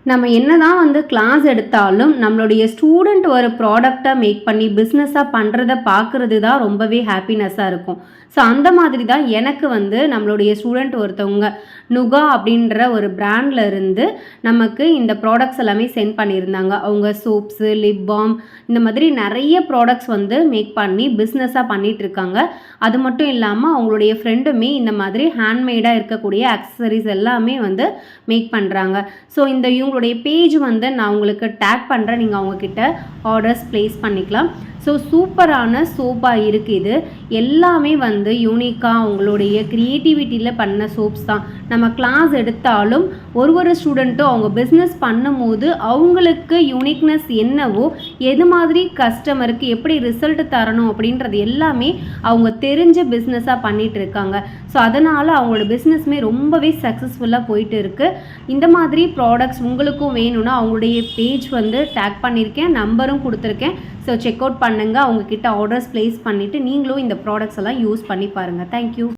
நம்ம என்னதான் வந்து கிளாஸ் எடுத்தாலும் நம்மளுடைய ஸ்டூடெண்ட் ஒரு ப்ராடக்டை மேக் பண்ணி பிஸ்னஸாக பண்ணுறத பார்க்குறது தான் ரொம்பவே ஹாப்பினஸ்ஸாக இருக்கும். ஸோ அந்த மாதிரி தான் எனக்கு வந்து நம்மளுடைய ஸ்டூடெண்ட் ஒருத்தவங்க நுகா அப்படின்ற ஒரு பிராண்டில் இருந்து நமக்கு இந்த ப்ராடக்ட்ஸ் எல்லாமே சென்ட் பண்ணியிருந்தாங்க. அவங்க சோப்ஸு, லிப் பாம் இந்த மாதிரி நிறைய ப்ராடக்ட்ஸ் வந்து மேக் பண்ணி பிஸ்னஸாக பண்ணிகிட்ருக்காங்க. அது மட்டும் இல்லாமல் அவங்களுடைய ஃப்ரெண்டுமே இந்த மாதிரி ஹேண்ட்மேடாக இருக்கக்கூடிய அக்சசரிஸ் எல்லாமே வந்து மேக் பண்ணுறாங்க. ஸோ இவங்களுடைய பேஜ் வந்து நான் உங்களுக்கு டேக் பண்ணுறேன். நீங்கள் அவங்கக்கிட்ட ஆர்டர்ஸ் ப்ளேஸ் பண்ணிக்கலாம். ஸோ சூப்பரான சோப்பாக இருக்குது இது. எல்லாமே வந்து யூனிக்காக அவங்களுடைய க்ரியேட்டிவிட்டியில் பண்ண சோப்ஸ் தான். நம்ம கிளாஸ் எடுத்தாலும் ஒரு ஸ்டூடெண்ட்டும் அவங்க பிஸ்னஸ் பண்ணும்போது அவங்களுக்கு யூனிக்னஸ் என்னவோ, எது மாதிரி கஸ்டமருக்கு எப்படி ரிசல்ட் தரணும் அப்படின்றது எல்லாமே அவங்க தெரிஞ்ச பிஸ்னஸாக பண்ணிகிட்டு இருக்காங்க. ஸோ அதனால் அவங்களோட பிஸ்னஸ்மே ரொம்பவே சக்ஸஸ்ஃபுல்லாக போயிட்டு இருக்குது. இந்த மாதிரி ப்ராடக்ட்ஸ் உங்களுக்கும் வேணும்னா அவங்களுடைய பேஜ் வந்து டேக் பண்ணியிருக்கேன், நம்பரும் கொடுத்துருக்கேன். ஸோ செக் அவுட் பண்ணுங்கள். அவங்கக்கிட்ட ஆர்டர்ஸ் ப்ளேஸ் பண்ணிவிட்டு நீங்களும் இந்த ப்ராடக்ட்ஸ் எல்லாம் யூஸ் பண்ணி பாருங்கள். தேங்க்யூ.